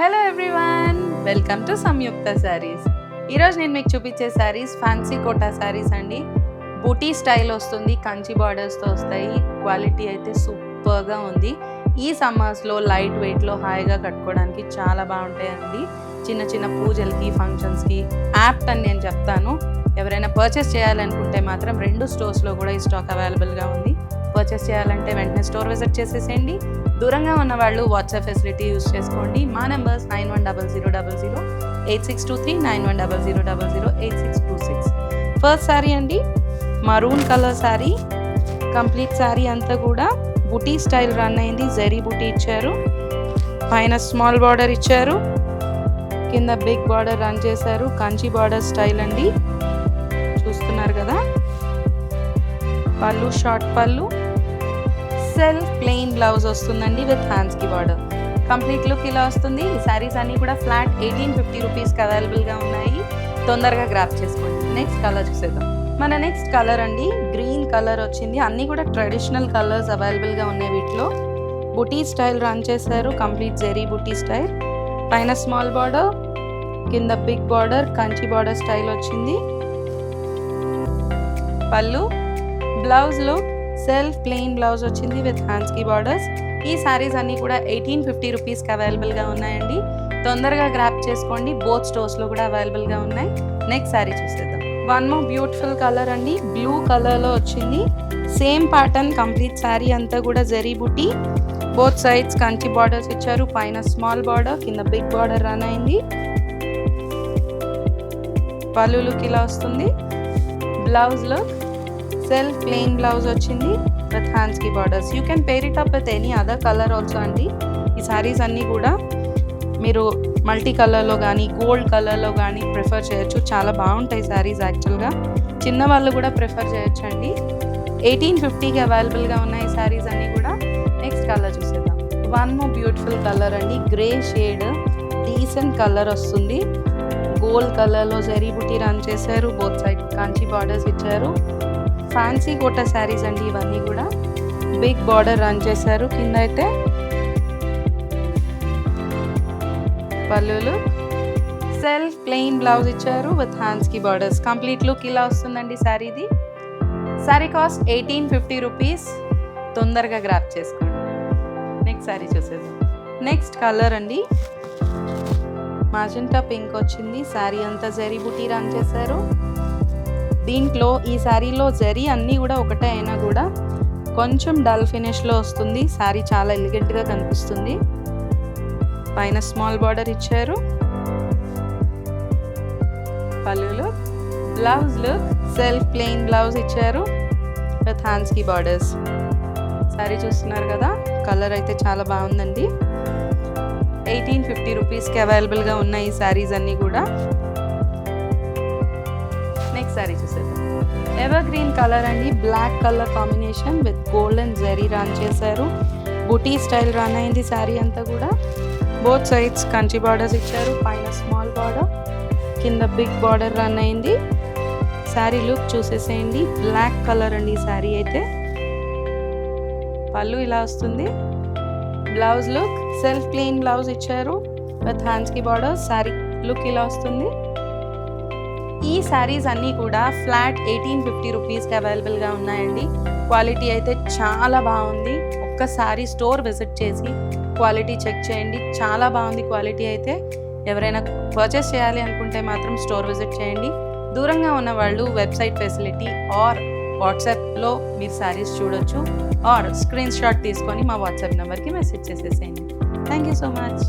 Hello everyone, welcome to సంయుక్త శారీస్. ఈరోజు నేను మీకు చూపించే శారీస్ ఫ్యాన్సీ కోటా శారీస్ అండి. బూటీ స్టైల్ వస్తుంది, కంచి బార్డర్స్తో వస్తాయి. క్వాలిటీ అయితే సూపర్గా ఉంది. ఈ సమ్మర్స్లో లైట్ వెయిట్లో హాయిగా కట్టుకోవడానికి చాలా బాగుంటాయండి. చిన్న చిన్న పూజలకి, ఫంక్షన్స్కి యాప్ట్ అని నేను చెప్తాను. ఎవరైనా పర్చేస్ చేయాలనుకుంటే మాత్రం 2 స్టోర్స్లో కూడా ఈ స్టాక్ అవైలబుల్గా ఉంది. పర్చేస్ చేయాలంటే వెంటనే స్టోర్ విజిట్ చేసేసేయండి. దూరంగా ఉన్న వాళ్ళు వాట్సాప్ ఫెసిలిటీ యూస్ చేసుకోండి. మా నెంబర్స్ 9100008623, 9100008626. ఫస్ట్ శారీ అండి, maroon colour sari. Complete sari అంతా కూడా బుటీ స్టైల్ రన్ అయింది. జరీ బుటీ ఇచ్చారు, పైన స్మాల్ బార్డర్ ఇచ్చారు, కింద బిగ్ బార్డర్ రన్ చేశారు. కంచి బార్డర్ స్టైల్ అండి, చూస్తున్నారు కదా. పళ్ళు షార్ట్ పళ్ళు, సెల్ఫ్ ప్లెయిన్ బ్లౌజ్ వస్తుందండి విత్ హ్యాండ్స్కి బార్డర్. కంప్లీట్ లుక్ ఇలా వస్తుంది. ఈ శారీస్ అన్నీ కూడా ఫ్లాట్ 1850 రూపీస్కి అవైలబుల్గా ఉన్నాయి. తొందరగా గ్రాప్ చేసుకోండి. నెక్స్ట్ కలర్ చూసేద్దాం. మన నెక్స్ట్ కలర్ అండి, గ్రీన్ కలర్ వచ్చింది. అన్నీ కూడా ట్రెడిషనల్ కలర్స్ అవైలబుల్గా ఉన్నాయి. వీటిలో బుటీ స్టైల్ రన్ చేశారు. కంప్లీట్ జెరీ బుటీ స్టైల్, పైన స్మాల్ బార్డర్, కింద big border, Kanchi border style వచ్చింది. పళ్ళు, blouse look self plain blouse వచ్చింది విత్ హ్యాండ్స్కి బార్డర్స్. ఈ శారీస్ అన్నీ కూడా 1850 రూపీస్కి అవైలబుల్గా ఉన్నాయండి. తొందరగా గ్రాప్ చేసుకోండి. బోత్ స్టోర్స్లో కూడా అవైలబుల్గా ఉన్నాయి. నెక్స్ట్ శారీ చూసేద్దాం. వన్ మోర్ బ్యూటిఫుల్ కలర్ అండి, బ్లూ కలర్లో వచ్చింది. సేమ్ ప్యాటర్న్, కంప్లీట్ శారీ అంతా కూడా జరీ బుటీ. బోత్ సైడ్స్ కంచి బార్డర్స్ ఇచ్చారు. పైన స్మాల్ బార్డర్, కింద బిగ్ బార్డర్ రన్ అయింది. పళ్ళు లుక్ ఇలా వస్తుంది. Blouse look self plain blouse వచ్చింది విత్ హ్యాండ్స్కి borders. You can pair it up with any other colour also అండి. ఈ శారీస్ అన్నీ కూడా మీరు మల్టీ కలర్లో కానీ గోల్డ్ కలర్లో కానీ ప్రిఫర్ చేయొచ్చు. చాలా బాగుంటాయి శారీస్. యాక్చువల్గా చిన్న వాళ్ళు కూడా ప్రిఫర్ చేయొచ్చు అండి. 1850కి అవైలబుల్గా ఉన్నాయి ఈ శారీస్ అన్నీ కూడా. నెక్స్ట్ కలర్ చూసేద్దాం. వన్ మోర్ బ్యూటిఫుల్ కలర్ అండి, గ్రే షేడ్, డీసెంట్ కలర్ వస్తుంది. గోల్డ్ కలర్లో జరీ బుటీ రన్ చేశారు. బోత్ సైడ్ కాంచి బార్డర్స్ ఇచ్చారు. ఫ్యాన్సీ కోటా శారీస్ అండి ఇవన్నీ కూడా. బిగ్ బార్డర్ రన్ చేశారు. కింద అయితే పళ్ళులు, సెల్ఫ్ ప్లెయిన్ బ్లౌజ్ ఇచ్చారు విత్ హ్యాండ్స్కి బార్డర్స్. కంప్లీట్ లుక్ ఇలా వస్తుందండి శారీది. Sari cost 1850 rupees. తొందరగా గ్రాప్ చేసుకోండి. నెక్స్ట్ శారీ చూసేద్దాం. నెక్స్ట్ కలర్ అండి, మాజెంటా పింక్ వచ్చింది. శారీ అంతా జరీ బుటీ రన్ చేశారు. దీంట్లో ఈ శారీలో జరీ అన్నీ కూడా ఒకటే అయినా కూడా కొంచెం డల్ ఫినిష్లో వస్తుంది. శారీ చాలా ఎలిగెంట్గా కనిపిస్తుంది. పైన స్మాల్ బార్డర్ ఇచ్చారు. పళ్ళు look, blouse look self plain blouse ఇచ్చారు విత్ హ్యాండ్స్కి బార్డర్స్. శారీ చూస్తున్నారు కదా, కలర్ అయితే చాలా బాగుందండి. 1850 రూపీస్కి అవైలబుల్గా ఉన్నాయి ఈ శారీస్ అన్నీ కూడా. నెక్స్ట్ శారీ చూసేద్దాం. ఎవర్ గ్రీన్ కలర్ అండి, black colour combination with gold and zari run చేశారు. బుటీ స్టైల్ రన్ అయింది శారీ అంతా కూడా. బోత్ సైడ్స్ కంచి బార్డర్స్ ఇచ్చారు. పైన స్మాల్ బార్డర్, కింద బిగ్ బార్డర్ రన్ అయింది. శారీ లుక్ చూసేసేయండి. బ్లాక్ కలర్ అండి ఈ శారీ అయితే. పళ్ళు ఇలా వస్తుంది. Blouse look self plain blouse ఇచ్చారు విత్ హ్యాండ్స్కి బార్డర్. శారీ లుక్ ఇలా వస్తుంది. ఈ శారీస్ అన్నీ కూడా ఫ్లాట్ 1850 రూపీస్కి అవైలబుల్గా ఉన్నాయండి. క్వాలిటీ అయితే చాలా బాగుంది. ఒక్కసారి స్టోర్ విజిట్ చేసి క్వాలిటీ చెక్ చేయండి. చాలా బాగుంది క్వాలిటీ అయితే. ఎవరైనా పర్చేస్ చేయాలి అనుకుంటే మాత్రం స్టోర్ విజిట్ చేయండి. దూరంగా ఉన్న వాళ్ళు వెబ్సైట్ ఫెసిలిటీ ఆర్ వాట్సాప్లో మీరు శారీస్ చూడొచ్చు. ఆర్ స్క్రీన్ షాట్ తీసుకొని మా వాట్సాప్ నెంబర్కి మెసేజ్ చేసేసేయండి. Thank you so much.